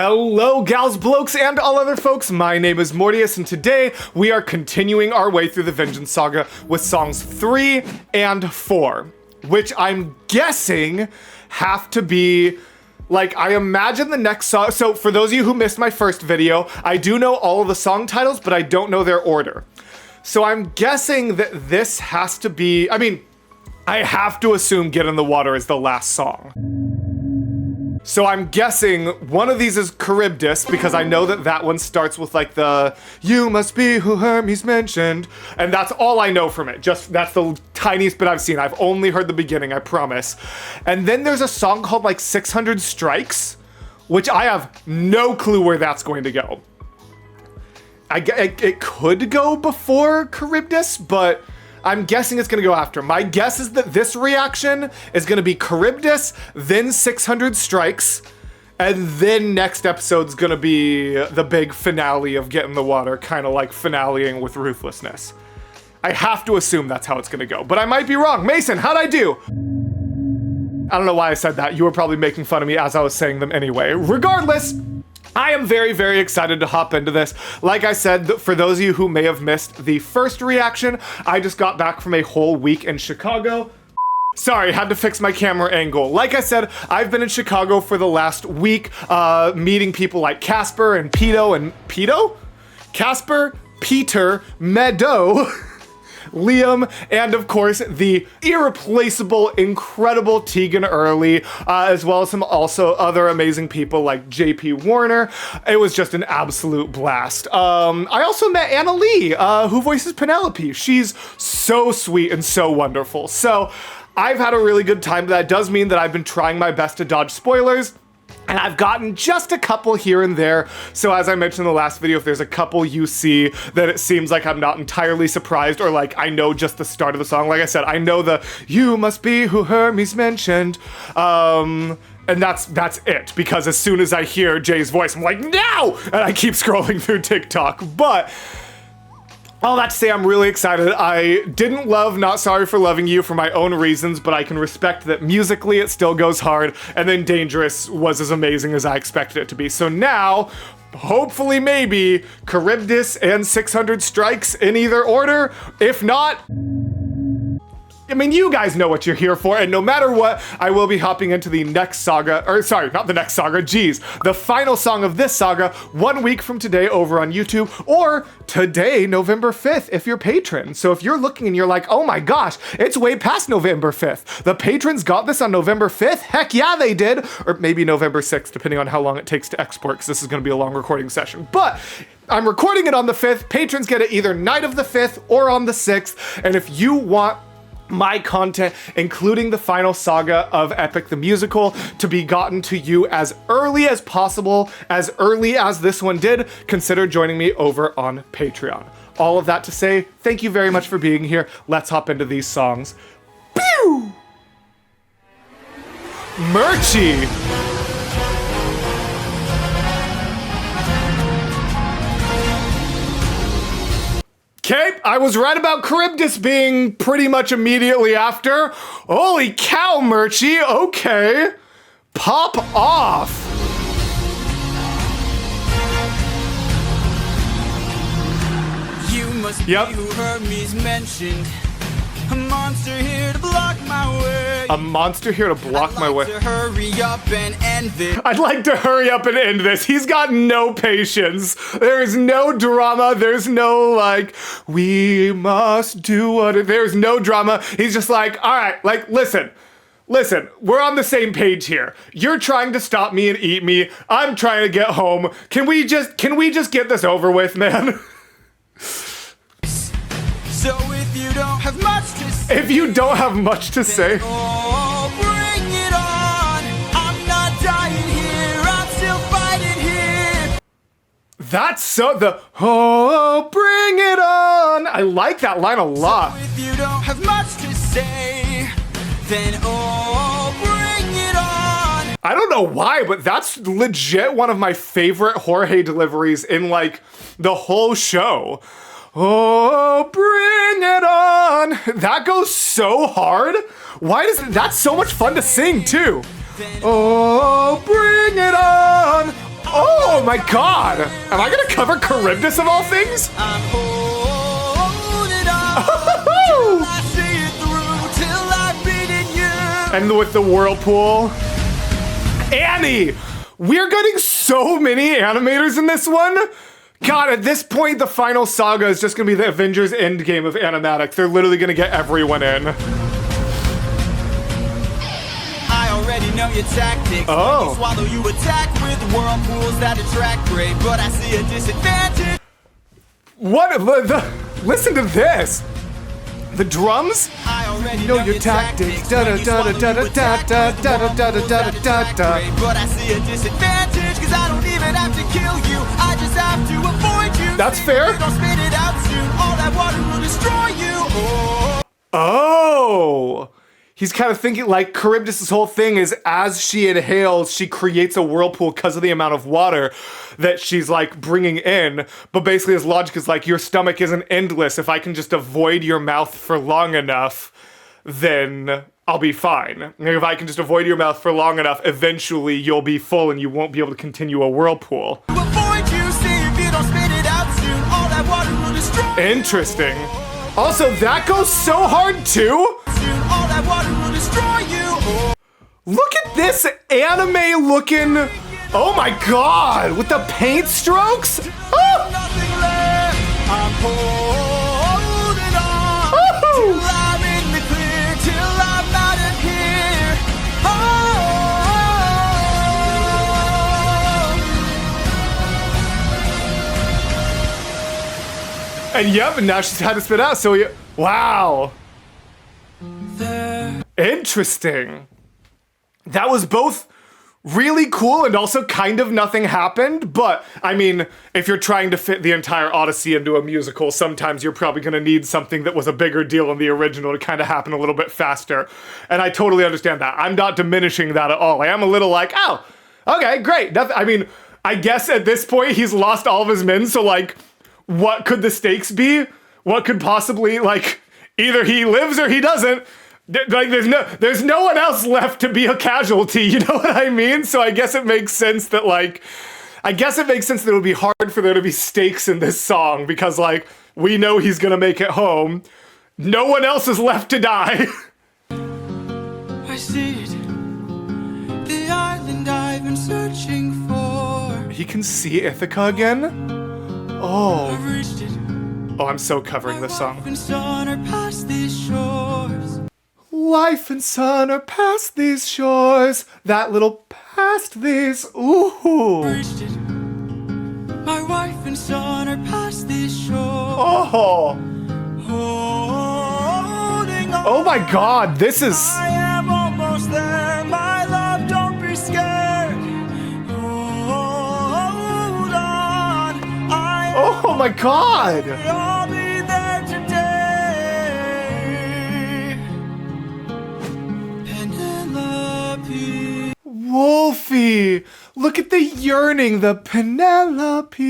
Hello gals, blokes, and all other folks, my name is Mortius, and today we are continuing our way through the Vengeance Saga with songs 3 and 4, which I'm guessing have to be, like, I imagine the next song. So for those of you who missed my first video, I do know all of the song titles, but I don't know their order. So I'm guessing that this has to be, I have to assume Get in the Water is the last song. So I'm guessing one of these is Charybdis, because I know that that one starts with like the, you must be who Hermes mentioned. And that's all I know from it. Just, that's the tiniest bit I've seen. I've only heard the beginning, I promise. And then there's a song called like 600 Strikes, which I have no clue where that's going to go. It could go before Charybdis, but I'm guessing it's gonna go after. My guess is that this reaction is gonna be Charybdis, then 600 Strikes, and then next episode's gonna be the big finale of Get in the Water, kind of like finaleing with Ruthlessness. I have to assume that's how it's gonna go, but I might be wrong. Mason, how'd I do? I don't know why I said that. You were probably making fun of me as I was saying them anyway. Regardless, I am very, very excited to hop into this. Like I said, for those of you who may have missed the first reaction, I just got back from a whole week in Chicago. Sorry, had to fix my camera angle. Like I said, I've been in Chicago for the last week, meeting people like Casper and Casper, Peter, Meadow, Liam, and of course the irreplaceable, incredible Tegan Early, as well as some also other amazing people like JP Warner. It was just an absolute blast. I also met Anna Lee, who voices Penelope. She's so sweet and so wonderful. So I've had a really good time. That does mean that I've been trying my best to dodge spoilers, and I've gotten just a couple here and there. So as I mentioned in the last video, if there's a couple you see that it seems like I'm not entirely surprised, or like I know just the start of the song. Like I said, I know the you must be who Hermes mentioned. And that's it, because as soon as I hear Jay's voice, I'm like, no! And I keep scrolling through TikTok. But all that to say, I'm really excited. I didn't love Not Sorry for Loving You for my own reasons, but I can respect that musically it still goes hard, and then Dangerous was as amazing as I expected it to be. So now, hopefully maybe, Charybdis and 600 Strikes in either order. If not, you guys know what you're here for, and no matter what, I will be hopping into the next saga, or sorry, not the next saga, geez, the final song of this saga 1 week from today over on YouTube, or today, November 5th, if you're patron. So if you're looking and you're like, oh my gosh, it's way past November 5th. The patrons got this on November 5th? Heck yeah, they did. Or maybe November 6th, depending on how long it takes to export, because this is gonna be a long recording session. But I'm recording it on the 5th. Patrons get it either night of the 5th or on the 6th. And if you want my content, including the final saga of Epic the Musical, to be gotten to you as early as possible, as early as this one did, consider joining me over on Patreon. All of that to say, thank you very much for being here. Let's hop into these songs. Pew! Murchie! Okay, I was right about Charybdis being pretty much immediately after. Holy cow, Murchie, okay. Pop off. You must be who Hermes mentioned. A monster here to block my way. A monster here to block my way. I'd like to hurry up and end this. I'd like to hurry up and end this. He's got no patience. There is no drama. There's no like, we must do what, there's no drama. He's just like, all right, like, listen, we're on the same page here. You're trying to stop me and eat me. I'm trying to get home. Can we just get this over with, man? So if you don't have much to say, oh, bring it on. I'm not dying here, I'm still fighting here. That's so oh, bring it on. I like that line a lot. So if you don't have much to say, then oh, bring it on. I don't know why, but that's legit one of my favorite Jorge deliveries in like the whole show. Oh, bring it on. That goes so hard. Why does that's so much fun to sing too. Oh, bring it on. Oh my god! Am I gonna cover Charybdis of all things? I'm holding on till I see it through, till I've beaten you. And with the whirlpool. Annie! We're getting so many animators in this one. God, at this point, the final saga is just gonna be the Avengers Endgame of animatics. They're literally gonna get everyone in. I already know your tactics. Oh. When you swallow, you attack with whirlpools that attract prey, but I see a disadvantage. What? Listen to this. The drums? I already know your tactics. Da da da da da da da da da da da da da. But I see a disadvantage, cause I don't even have to kill you. I just have to avoid you. That's fair. Don't spit it out soon. All that water will destroy you. Oh. He's kind of thinking like Charybdis' whole thing is as she inhales, she creates a whirlpool because of the amount of water that she's like bringing in. But basically his logic is like, your stomach isn't endless. If I can just avoid your mouth for long enough, then I'll be fine. If I can just avoid your mouth for long enough, eventually you'll be full and you won't be able to continue a whirlpool. Avoid you, see if you don't spit it out soon. All that water will destroy you. Interesting. Also, that goes so hard too. All that water will destroy you. Look at this anime looking. Oh my god, with the paint strokes. Ah! Nothing left. I'm holding on. Woohoo! Till I'm in the clear, till I'm out of here. And yep, and now she's had to spit out, so wow. Interesting. That was both really cool and also kind of nothing happened, but I mean, if you're trying to fit the entire Odyssey into a musical, sometimes you're probably gonna need something that was a bigger deal in the original to kind of happen a little bit faster. And I totally understand that. I'm not diminishing that at all. I am a little like, oh, okay, great. I mean, I guess at this point he's lost all of his men, so like, what could the stakes be? What could possibly, like, either he lives or he doesn't. Like, there's no one else left to be a casualty, you know what I mean? So I guess it makes sense that, like, it would be hard for there to be stakes in this song because, like, we know he's gonna make it home. No one else is left to die. I see it. The island I've been searching for. He can see Ithaca again? Oh. I've reached it. Oh, I'm so covering this song. Wife and son are past these shores. Wife and son are past these shores. That little past these. Ooh. Reached it. My wife and son are past these shores. Oh. Holding on. Oh my god, this is. I am almost there. My love, don't be scared. Hold on. Oh my god. I'll be there today. Penelope. Wolfie. Look at the yearning, the Penelope.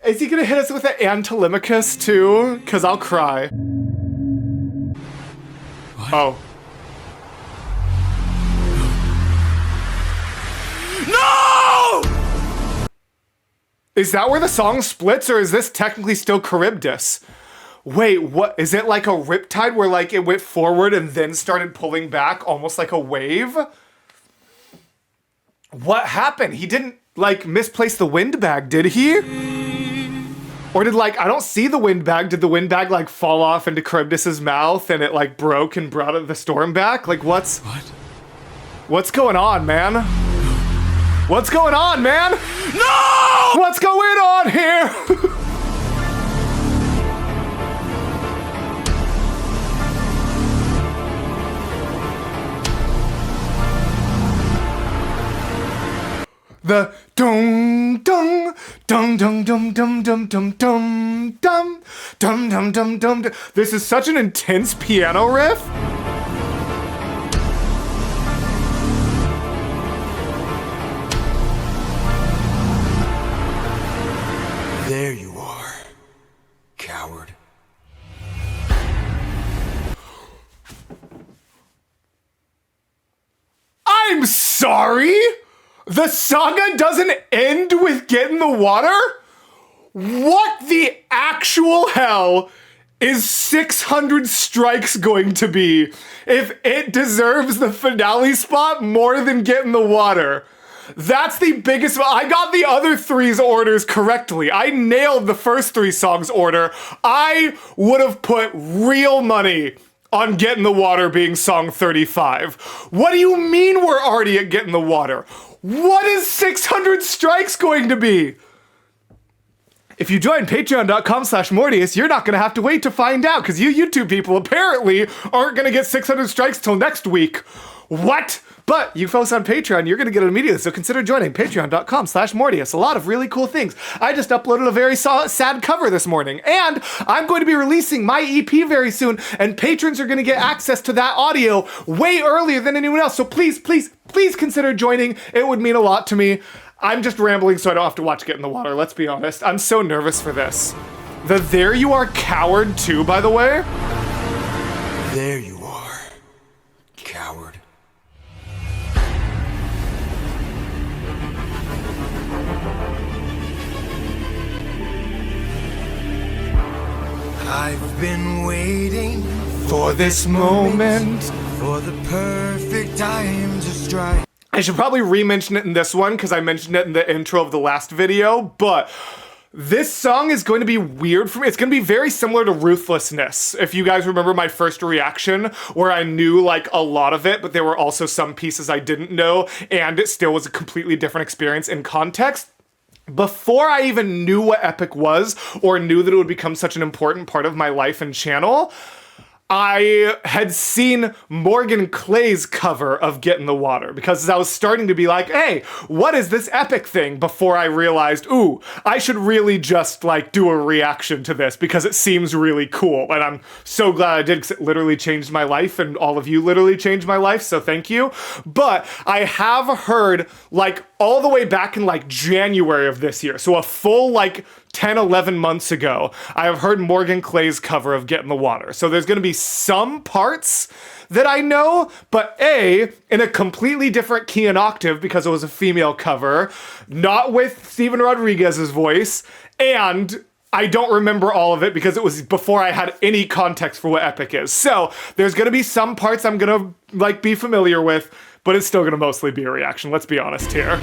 Is he gonna hit us with an Antilimachus too? Cause I'll cry. What? Oh. No! Is that where the song splits, or is this technically still Charybdis? Wait, what? Is it like a riptide where like it went forward and then started pulling back, almost like a wave? What happened? He didn't like misplace the wind bag, did he? Or did like, I don't see the wind bag. Did the wind bag like fall off into Charybdis's mouth and it like broke and brought the storm back? Like what's going on, man? What's going on, man? No! What's going on here? The dum dum dum dum dum dum dum dum dum dum dum dum dum dum. This is such an intense piano riff. There you are, coward. I'm sorry? The saga doesn't end with Get in the Water? What the actual hell is 600 Strikes going to be if it deserves the finale spot more than Get in the Water? That's the biggest. I got the other three's orders correctly. I nailed the first three songs order. I would have put real money on Get in the Water being song 35. What do you mean we're already at Get in the Water? What is 600 Strikes going to be? If you join patreon.com/Mortius, you're not gonna have to wait to find out, because you YouTube people apparently aren't gonna get 600 strikes till next week. What? But you folks on Patreon, you're gonna get it immediately, so consider joining patreon.com/Mortius. A lot of really cool things. I just uploaded a very sad cover this morning, and I'm going to be releasing my EP very soon, and patrons are gonna get access to that audio way earlier than anyone else, so please, please, please consider joining. It would mean a lot to me. I'm just rambling so I don't have to watch Get in the Water, let's be honest. I'm so nervous for this. The There You Are Coward too, by the way. There you are, coward. I've been waiting For this moment. for the perfect time to strike. I should probably re-mention it in this one because I mentioned it in the intro of the last video, but this song is going to be weird for me. It's going to be very similar to Ruthlessness. If you guys remember my first reaction where I knew like a lot of it, but there were also some pieces I didn't know, and it still was a completely different experience in context. Before I even knew what Epic was or knew that it would become such an important part of my life and channel, I had seen Morgan Clay's cover of Get in the Water because I was starting to be like, hey, what is this Epic thing? Before I realized, ooh, I should really just like do a reaction to this because it seems really cool. And I'm so glad I did because it literally changed my life and all of you literally changed my life. So thank you. But I have heard like all the way back in like January of this year. So a full like 10, 11 months ago, I have heard Morgan Clay's cover of Get in the Water. So there's gonna be some parts that I know, but A, in a completely different key and octave because it was a female cover, not with Steven Rodriguez's voice, and I don't remember all of it because it was before I had any context for what Epic is. So there's gonna be some parts I'm gonna like be familiar with, but it's still gonna mostly be a reaction, let's be honest here.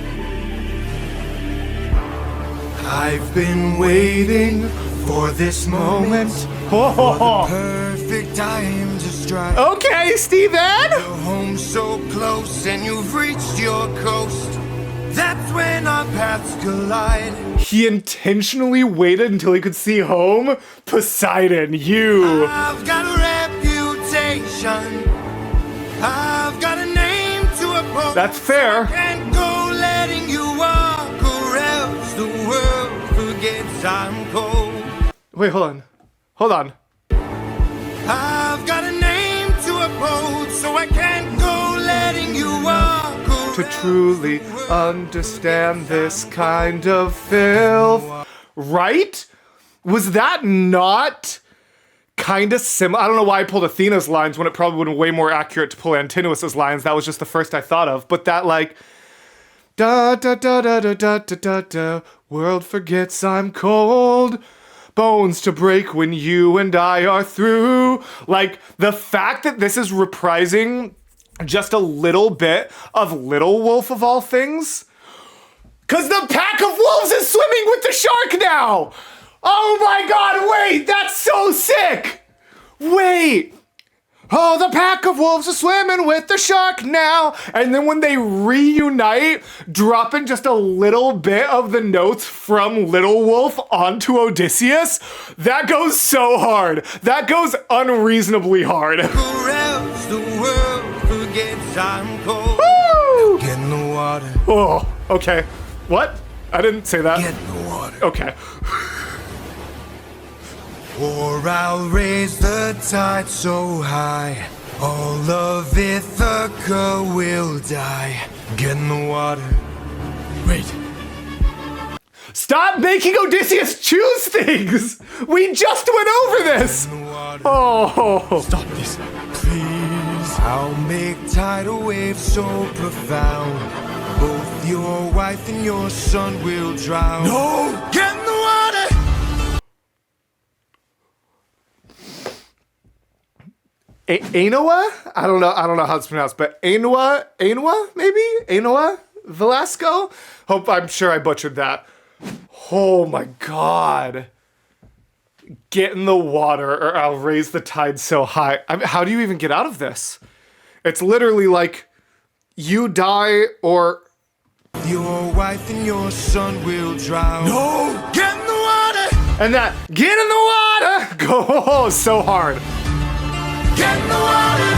I've been waiting for this moment. For the perfect time to strike. Okay, Steven! You're home so close and you've reached your coast. That's when our paths collide. He intentionally waited until he could see home? Poseidon, you. I've got a reputation. I've got a name to uphold. That's fair. So I can't go letting you walk or else the world forgets I'm cold. Wait, hold on. Hold on. I've got a name to uphold, so I can't go letting you walk or To else truly the world understand this kind of filth. Right? Was that not kind of similar? I don't know why I pulled Athena's lines when it probably would have been way more accurate to pull Antinous' lines. That was just the first I thought of. But that like, da da da da da da da da da, world forgets I'm cold. Bones to break when you and I are through. Like, the fact that this is reprising just a little bit of Little Wolf of all things. Cause the pack of wolves is swimming with the shark now! Oh my god, wait, that's so sick! Wait! Oh, the pack of wolves are swimming with the shark now! And then when they reunite, dropping just a little bit of the notes from Little Wolf onto Odysseus, that goes so hard. That goes unreasonably hard. or else the world forgets I'm cold. Woo! Get in the water. Oh, okay. What? I didn't say that. Get in the water. Okay. Or I'll raise the tide so high, all of Ithaca will die. Get in the water. Wait. Stop making Odysseus choose things! We just went over this! In the water. Oh. Stop this, please. I'll make tidal waves so profound. Both your wife and your son will drown. No! Get in the water! Ainhoa? I don't know how it's pronounced, but Ainhoa, maybe? Ainhoa Velasco? I'm sure I butchered that. Oh my god. Get in the water or I'll raise the tide so high. How do you even get out of this? It's literally like, you die or... Your wife and your son will drown. No! Get in the water! And that, get in the water! Go so hard. Get in the water!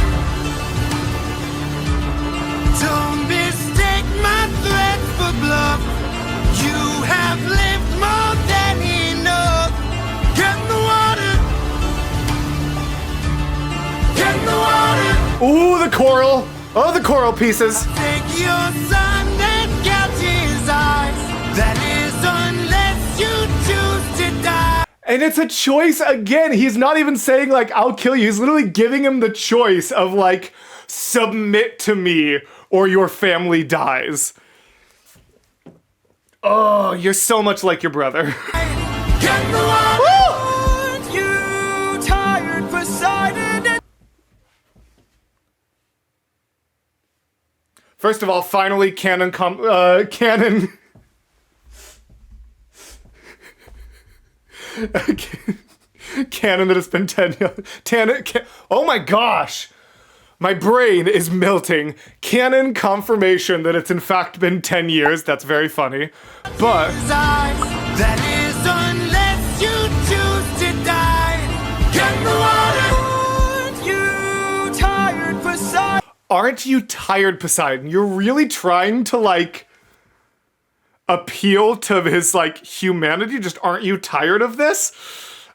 Don't mistake my threat for bluff. You have lived more than enough. Get in the water! Get in the water! Ooh, the coral. Oh, the coral pieces. Take your son and gouge his eyes. That is unless you choose to die. And it's a choice again. He's not even saying like, I'll kill you. He's literally giving him the choice of like, submit to me or your family dies. Oh, you're so much like your brother. Get in the water! Aren't you tired, Poseidon? First of all, finally canon canon canon that has been 10 years. Oh my gosh! My brain is melting. Canon confirmation that it's in fact been 10 years. That's very funny. But that is unless you choose to die. Get in the water! Aren't you tired, Poseidon? Aren't you tired, Poseidon? You're really trying to like appeal to his like humanity. Just aren't you tired of this?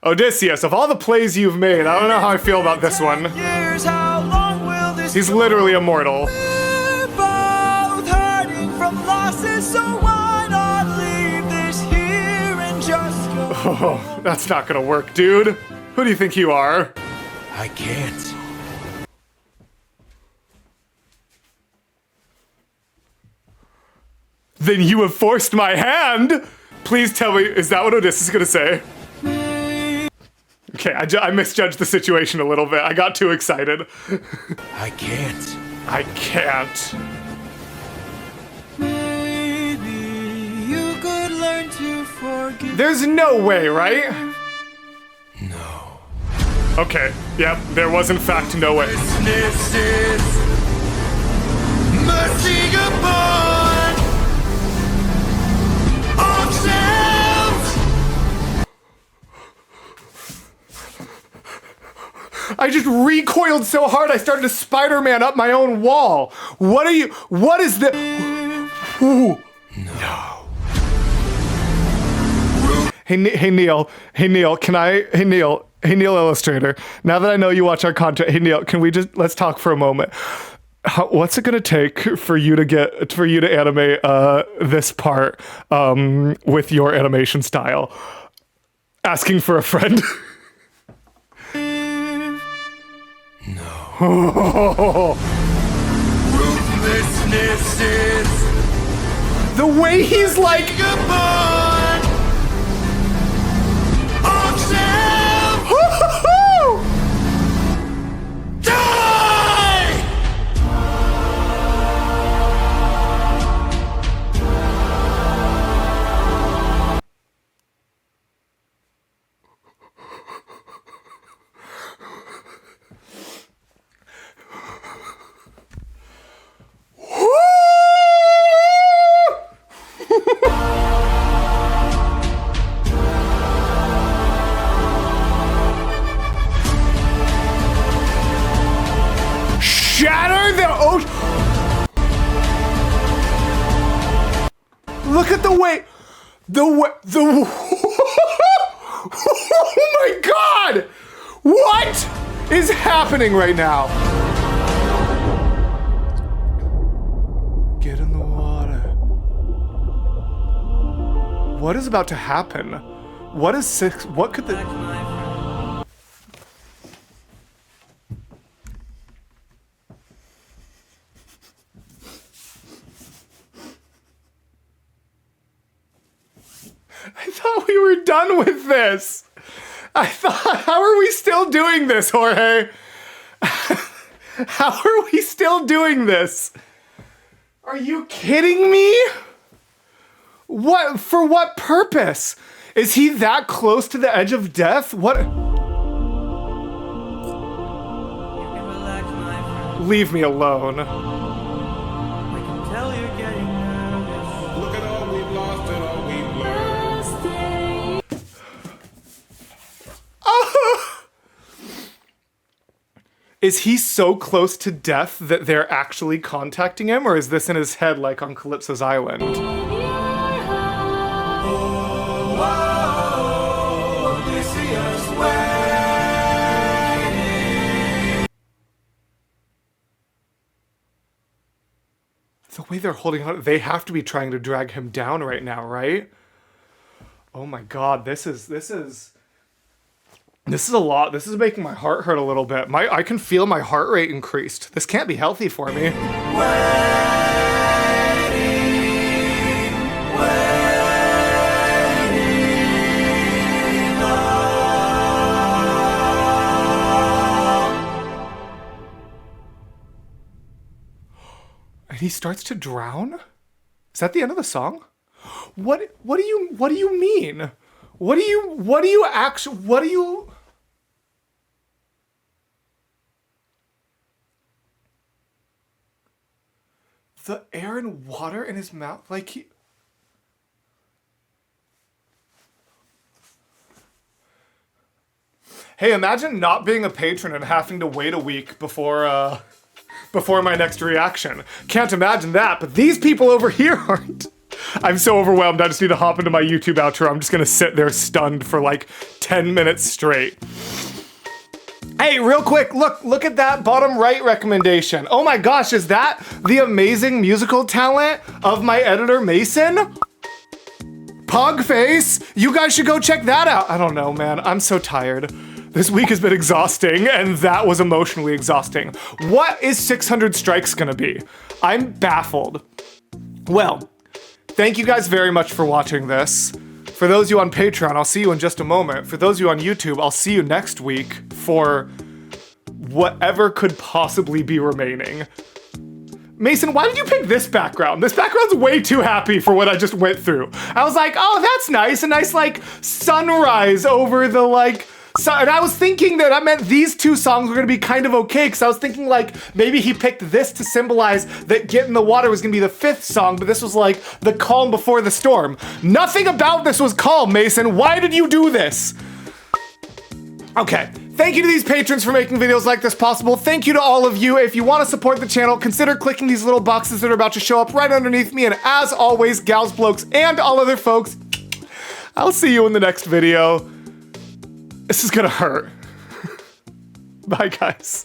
Odysseus, of all the plays you've made, I don't know how I feel about this one. Years, how long will this He's literally immortal. We're both hurting from losses, so why not leave this here and just go? Oh, that's not gonna work, dude. Who do you think you are? I can't. Then you have forced my hand! Please tell me, is that what Odysseus is gonna say? Okay, I misjudged the situation a little bit. I got too excited. I can't. I can't. Maybe you could learn to forgive. There's no way, right? No. Okay, yep, there was in fact no way. This is mercy upon ourselves. I just recoiled so hard I started to Spider-Man up my own wall. What is this? Ooh. No. Hey Neil, Neil Illustrator. Now that I know you watch our content, hey Neil, let's talk for a moment. What's it gonna take for you to animate this part with your animation style? Asking for a friend. No. Ruthlessness is the way he's like upon ourselves. Die! Shatter the ocean. Look at the way. Oh my god! What is happening right now? Get in the water. What is about to happen? What could the... thought we were done with this. I thought, how are we still doing this, Jorge? How are we still doing this? Are you kidding me? What, for what purpose? Is he that close to the edge of death? What? Leave me alone. I can tell you're getting nervous. Look at all we've lost and all we've learned. Oh! Is he so close to death that they're actually contacting him, or is this in his head like on Calypso's Island? The way they're holding on, they have to be trying to drag him down right now, right? Oh my God, this is a lot. This is making my heart hurt a little bit. I can feel my heart rate increased. This can't be healthy for me. And he starts to drown? Is that the end of the song? What do you mean? What do you the air and water in his mouth, like he... Hey, imagine not being a patron and having to wait a week before my next reaction. Can't imagine that, but these people over here aren't. I'm so overwhelmed, I just need to hop into my YouTube outro. I'm just gonna sit there stunned for like 10 minutes straight. Hey, real quick, look at that bottom right recommendation. Oh my gosh, is that the amazing musical talent of my editor, Mason? Pugface, you guys should go check that out. I don't know, man, I'm so tired. This week has been exhausting, and that was emotionally exhausting. What is 600 strikes gonna be? I'm baffled. Well, thank you guys very much for watching this. For those of you on Patreon, I'll see you in just a moment. For those of you on YouTube, I'll see you next week for whatever could possibly be remaining. Mason, why did you pick this background? This background's way too happy for what I just went through. I was like, oh, that's nice. A nice, like, sunrise over the, like... So, and I was thinking that I meant these two songs were gonna be kind of okay, because I was thinking like maybe he picked this to symbolize that Get in the Water was gonna be the 5th song, but this was like the calm before the storm. Nothing about this was calm, Mason. Why did you do this? Okay, thank you to these patrons for making videos like this possible. Thank you to all of you. If you want to support the channel, consider clicking these little boxes that are about to show up right underneath me. And as always, gals, blokes, and all other folks, I'll see you in the next video. This is gonna hurt. Bye, guys.